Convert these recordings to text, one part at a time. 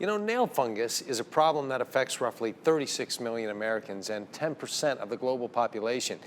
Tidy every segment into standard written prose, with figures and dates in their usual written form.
You know, nail fungus is a problem that affects roughly 36 million Americans and 10% of the global population.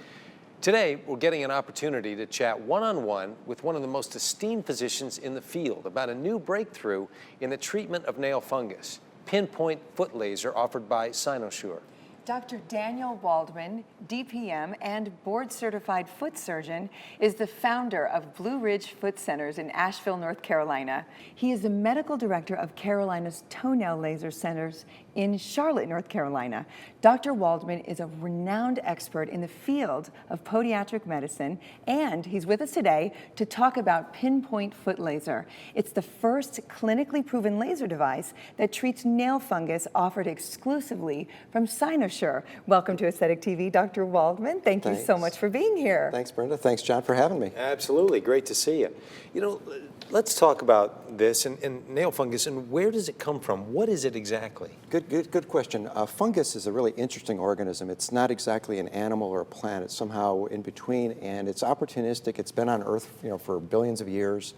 Today, we're getting an opportunity to chat one-on-one with one of the most esteemed physicians in the field about a new breakthrough in the treatment of nail fungus, Pinpointe foot laser offered by Cynosure. Dr. Daniel Waldman, DPM and board-certified foot surgeon, is the founder of Blue Ridge Foot Centers in Asheville, North Carolina. He is the medical director of Carolina's Toenail Laser Centers in Charlotte, North Carolina. Dr. Waldman is a renowned expert in the field of podiatric medicine, and he's with us today to talk about Pinpointe foot laser. It's the first clinically proven laser device that treats nail fungus offered exclusively from Cynosure. Welcome to Aesthetic TV, Dr. Waldman. Thank you so much for being here. Thanks, Brenda. Thanks, John, for having me. Absolutely. Great to see you. You know, let's talk about this and nail fungus and where does it come from? What is it exactly? Good question. Fungus is a really interesting organism. It's not exactly an animal or a plant. It's somehow in between, and it's opportunistic. It's been on Earth, for billions of years,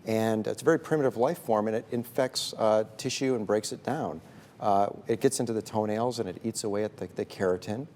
and it's a very primitive life form, and it infects tissue and breaks it down. It gets into the toenails and it eats away at the keratin,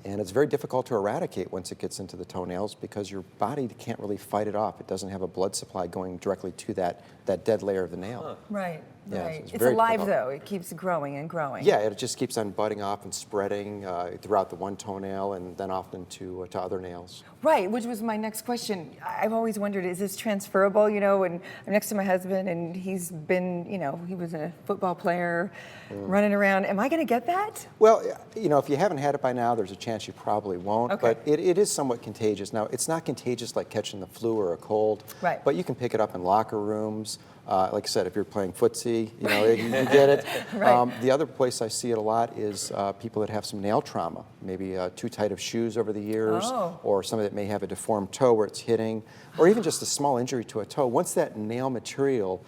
and it's very difficult to eradicate once it gets into the toenails because your body can't really fight it off. It doesn't have a blood supply going directly to that dead layer of the nail. Huh. Right. Yeah, right. it's It's very alive difficult. though. It keeps growing and growing. Yeah, it just keeps on budding off and spreading throughout the one toenail and then often to other nails. Right, which was my next question. I've always wondered, is this transferable? And I'm next to my husband and he's been, he was a football player running around. Am I going to get that? Well, if you haven't had it by now, there's a chance you probably won't. Okay. But it is somewhat contagious. Now, it's not contagious like catching the flu or a cold. Right. But you can pick it up in locker rooms. Like I said, if you're playing footsie, you get it. Right. The other place I see it a lot is people that have some nail trauma, maybe too tight of shoes over the years, or somebody that may have a deformed toe where it's hitting, or even just a small injury to a toe. Once that nail material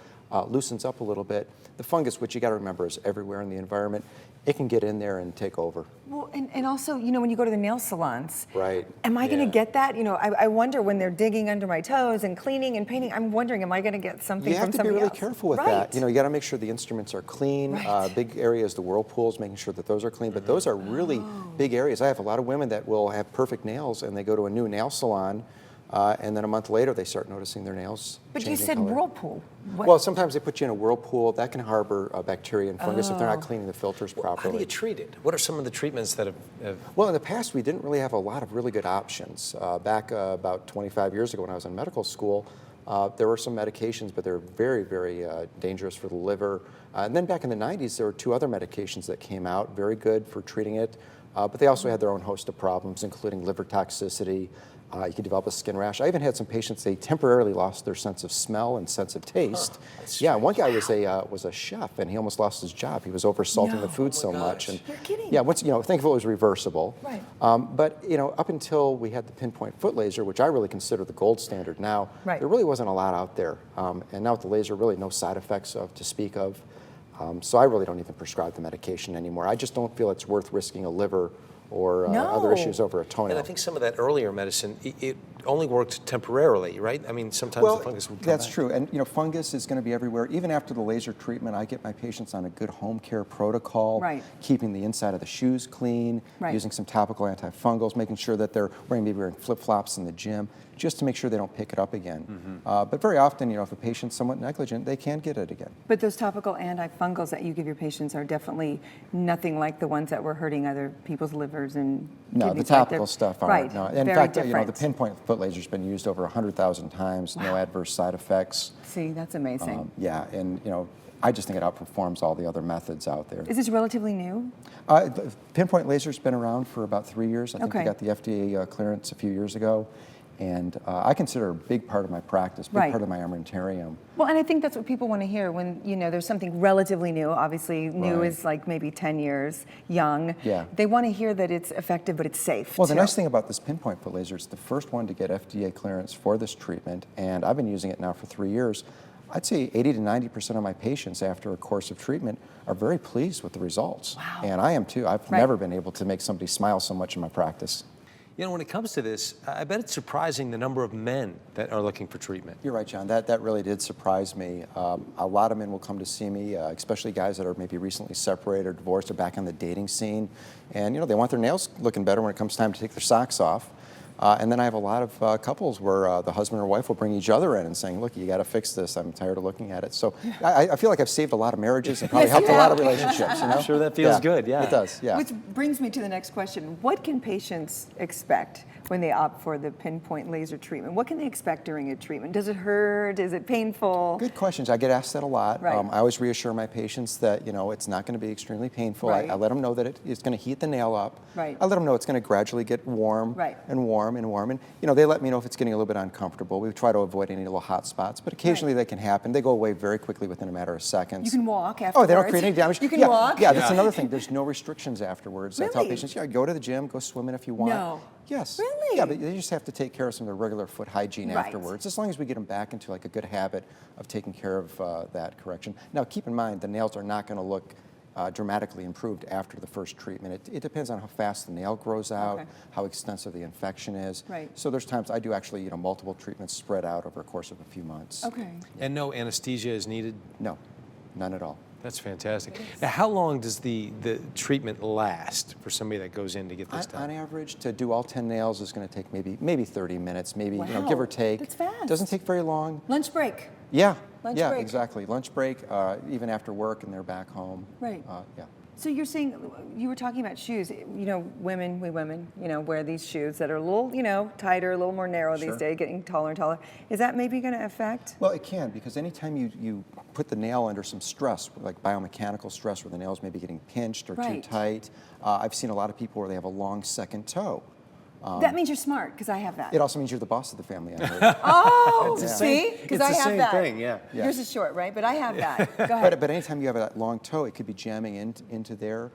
loosens up a little bit, the fungus, which you got to remember is everywhere in the environment, it can get in there and take over. Well, and also, when you go to the nail salons, Right. Am I going to get that? I wonder when they're digging under my toes and cleaning and painting, I'm wondering, am I going to get something You from have to be somebody really else? careful with Right. that. You got to make sure the instruments are clean. Right. Big areas, the whirlpools, making sure that those are clean. But those are really big areas. I have a lot of women that will have perfect nails and they go to a new nail salon and then a month later they start noticing their nails But you changing said color. whirlpool. What? Well, sometimes they put you in a whirlpool. That can harbor bacteria and fungus if they're not cleaning the filters How properly. do you treat it? What are some of the treatments that have Well, in the past, we didn't really have a lot of really good options. Back about 25 years ago when I was in medical school, there were some medications, but they're very, very dangerous for the liver. And then back in the 90s, there were two other medications that came out, very good for treating it, but they also had their own host of problems, including liver toxicity. You could develop a skin rash. I even had some patients, they temporarily lost their sense of smell and sense of taste. Yeah, one guy was a chef, and he almost lost his job. He was over-salting the food so much. And You're kidding. yeah, once, thankfully it was reversible. Right. But, up until we had the Pinpointe foot laser, which I really consider the gold standard now, Right. there really wasn't a lot out there. And now with the laser, really no side effects to speak of. So I really don't even prescribe the medication anymore. I just don't feel it's worth risking a liver or other issues over a toenail. And I think some of that earlier medicine, it only worked temporarily, right? I mean, sometimes the fungus would come that's back. true. And fungus is going to be everywhere. Even after the laser treatment, I get my patients on a good home care protocol, Right. keeping the inside of the shoes clean, Right. using some topical antifungals, making sure that they're wearing flip-flops in the gym, just to make sure they don't pick it up again. But very often, if a patient's somewhat negligent, they can get it again. But those topical antifungals that you give your patients are definitely nothing like the ones that were hurting other people's livers and No, the kidneys, right? topical They're- stuff aren't. Right. No. In Very fact, different. the Pinpointe foot laser's been used over 100,000 times, no adverse side effects. See, that's amazing. Yeah, and I just think it outperforms all the other methods out there. Is this relatively new? The Pinpointe laser's been around for about 3 years. I think we Okay. got the FDA clearance a few years ago. And I consider it a big part of my practice, big Right. part of my armamentarium. Well, and I think that's what people want to hear when, there's something relatively new. Obviously, new Right. is like maybe 10 years, young. Yeah. They want to hear that it's effective, but it's safe. Well, the too. nice thing about this Pinpointe foot laser, it's the first one to get FDA clearance for this treatment, and I've been using it now for 3 years. I'd say 80 to 90% of my patients after a course of treatment are very pleased with the results. Wow. And I am too. I've Right. never been able to make somebody smile so much in my practice. You know, when it comes to this, I bet it's surprising the number of men that are looking for treatment. You're right, John. That really did surprise me. A lot of men will come to see me, especially guys that are maybe recently separated or divorced or back on the dating scene. And, you know, they want their nails looking better when it comes time to take their socks off. And then I have a lot of couples where the husband or wife will bring each other in and saying, look, you got to fix this. I'm tired of looking at it. So I feel like I've saved a lot of marriages and probably helped a lot of relationships. You know? I'm sure that feels good, yeah. It does, yeah. Which brings me to the next question. What can patients expect when they opt for the Pinpointe laser treatment? What can they expect during a treatment? Does it hurt? Is it painful? Good questions. I get asked that a lot. Right. I always reassure my patients that, you know, it's not going to be extremely painful. Right. I let them know that it's going to heat the nail up. Right. I let them know it's going to gradually get warm and warm and warm. And, you know, they let me know if it's getting a little bit uncomfortable. We try to avoid any little hot spots, but occasionally they can happen. They go away very quickly within a matter of seconds. You can walk afterwards. Oh, they don't create any damage. You can walk? Yeah, that's another thing. There's no restrictions afterwards. Really? I tell patients, yeah, go to the gym, go swimming if you want. No. Yes. Really? Yeah, but they just have to take care of some of their regular foot hygiene Right. afterwards, as long as we get them back into like a good habit of taking care of that correction. Now, keep in mind, the nails are not going to look dramatically improved after the first treatment. It depends on how fast the nail grows out, how extensive the infection is. Right. So there's times I do actually, you know, multiple treatments spread out over a course of a few months. Okay. And no anesthesia is needed? No, none at all. That's fantastic. Now, how long does the treatment last for somebody that goes in to get this done? On average, to do all 10 nails is going to take maybe 30 minutes, maybe you know, Wow, give or take. that's fast. Doesn't take very long. Lunch break. Yeah. Lunch yeah, break. exactly. Lunch break, even after work, and they're back home. Right. Yeah. So you're saying, you were talking about shoes. You know, we women, you know, wear these shoes that are a little, you know, tighter, a little more narrow these days, getting taller and taller. Is that maybe going to affect? Well, it can, because anytime you put the nail under some stress, like biomechanical stress, where the nail's maybe getting pinched or too tight, I've seen a lot of people where they have a long second toe. That means you're smart, because I have that. It also means you're the boss of the family, I heard. Oh, It's the see? same- Because it's I the have same that. thing, yeah. Yours is short, right? But I have that. Go ahead. But anytime you have that long toe, it could be jamming into there.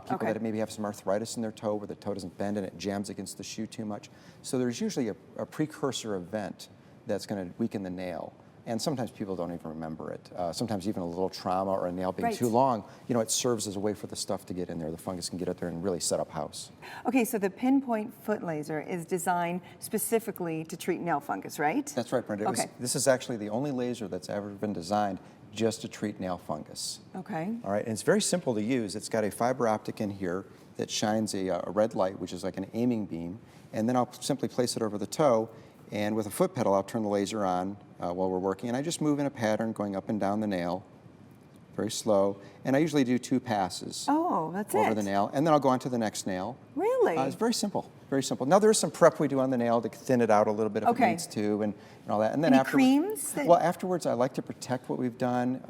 People that maybe have some arthritis in their toe where the toe doesn't bend and it jams against the shoe too much. So there's usually a precursor event that's going to weaken the nail. And sometimes people don't even remember it. Sometimes even a little trauma or a nail being too long, you know, it serves as a way for the stuff to get in there. The fungus can get up there and really set up house. Okay, so the Pinpointe foot laser is designed specifically to treat nail fungus, right? That's right, Brenda. Okay. This is actually the only laser that's ever been designed just to treat nail fungus. Okay. All right, and it's very simple to use. It's got a fiber optic in here that shines a red light, which is like an aiming beam, and then I'll simply place it over the toe, and with a foot pedal, I'll turn the laser on while we're working, and I just move in a pattern going up and down the nail, very slow, and I usually do 2 passes. Oh, that's over it. the nail, and then I'll go on to the next nail. Really? It's very simple, very simple. Now, there is some prep we do on the nail to thin it out a little bit if it needs to, and all that. And then Any creams that- Well, afterwards, I like to protect what we've done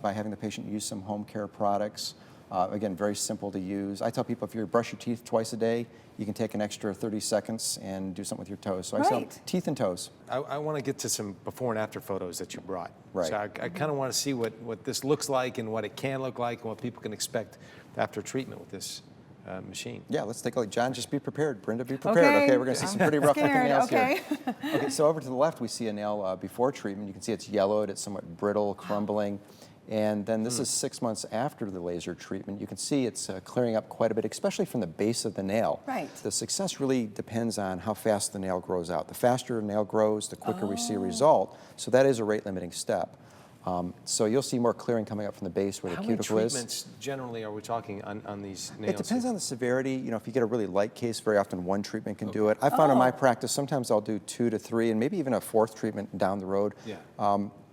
by having the patient use some home care products. Again, very simple to use. I tell people if you brush your teeth twice a day, you can take an extra 30 seconds and do something with your toes. So I say teeth and toes. I want to get to some before and after photos that you brought. Right. So I kind of want to see what this looks like and what it can look like and what people can expect after treatment with this machine. Yeah, let's take a look. John, just be prepared. Brenda, be prepared. Okay, we're going to see some pretty rough looking nails here. Okay, so over to the left, we see a nail before treatment. You can see it's yellowed, it's somewhat brittle, crumbling. And then this is 6 months after the laser treatment. You can see it's clearing up quite a bit, especially from the base of the nail. Right. The success really depends on how fast the nail grows out. The faster the nail grows, the quicker we see a result. So that is a rate-limiting step. So you'll see more clearing coming up from the base where the cuticle is. How many treatments generally are we talking on these nails? It depends on the severity. You know, if you get a really light case, very often one treatment can do it. I found in my practice, sometimes I'll do 2 to 3 and maybe even a 4th treatment down the road. Yeah.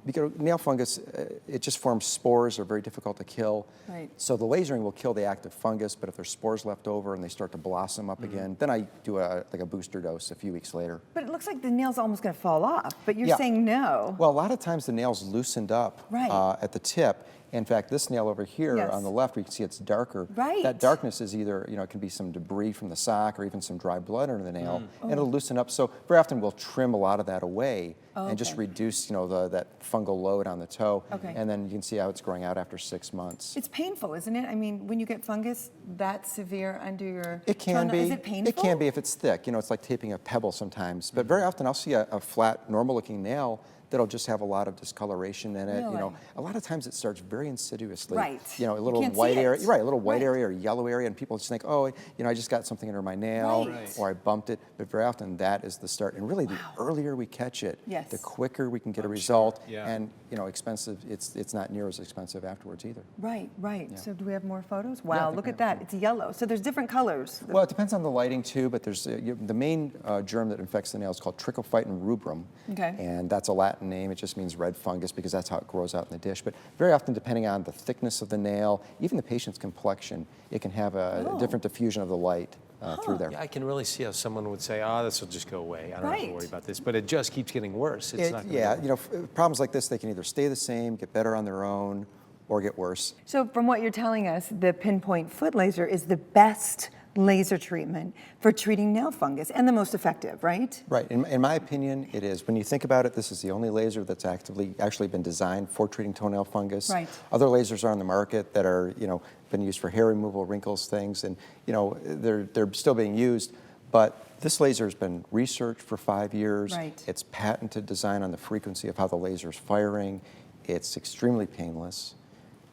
Because nail fungus, it just forms spores, are very difficult to kill. Right. So the lasering will kill the active fungus, but if there's spores left over and they start to blossom up again, then I do like a booster dose a few weeks later. But it looks like the nail's almost going to fall off, but you're saying no. Well, a lot of times the nail's loosened up at the tip. In fact, this nail over here on the left, we can see it's darker. Right. That darkness is either, you know, it can be some debris from the sock or even some dry blood under the nail, and it'll loosen up. So very often we'll trim a lot of that away and just reduce, you know, that fungal load on the toe. And then you can see how it's growing out after 6 months. It's painful, isn't it? I mean, when you get fungus that severe under your It can be. Is it painful? It can be if it's thick. You know, it's like taping a pebble sometimes. But very often I'll see a flat, normal-looking nail that'll just have a lot of discoloration in it. You know, Really? a lot of times it starts very insidiously. Right. You know, a You little can't see white area, it. right? A little white Right. area or yellow area, and people just think, oh, you know, I just got something under my nail, Right. or I bumped it. But very often that is the start. And really, the earlier we catch it, Yes. the quicker we can get a result. Yeah. And you know, expensive. It's not near as expensive afterwards either. Right, right. Yeah. So do we have more photos? I Wow, think look we at have that. It's yellow. So there's different colors. Well, it depends on the lighting too, but there's the main germ that infects the nail is called Trichophyton rubrum. Okay. And that's a Latin name. It just means red fungus because that's how it grows out in the dish. But very often, depending on the thickness of the nail, even the patient's complexion, it can have a different diffusion of the light through there. Yeah, I can really see how someone would say, oh, this will just go away. I don't have to Right. worry about this. But it just keeps getting worse. It's not gonna Yeah, go you know, problems like this, they can either stay the same, get better on their own, or get worse. So from what you're telling us, the Pinpointe foot laser is the best laser treatment for treating nail fungus and the most effective, right? Right. In my opinion, it is. When you think about it, this is the only laser that's actually been designed for treating toenail fungus. Right. Other lasers are on the market that are, you know, been used for hair removal, wrinkles, things, and you know, they're still being used. But this laser has been researched for 5 years. Right. It's patented design on the frequency of how the laser's firing. It's extremely painless,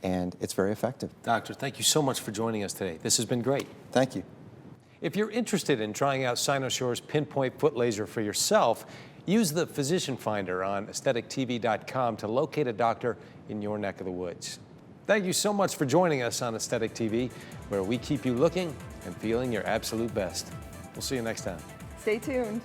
and it's very effective. Doctor, thank you so much for joining us today. This has been great. Thank you. If you're interested in trying out Cynossure's Pinpointe foot laser for yourself, use the physician finder on aesthetichtv.com to locate a doctor in your neck of the woods. Thank you so much for joining us on Aesthetic TV, where we keep you looking and feeling your absolute best. We'll see you next time. Stay tuned.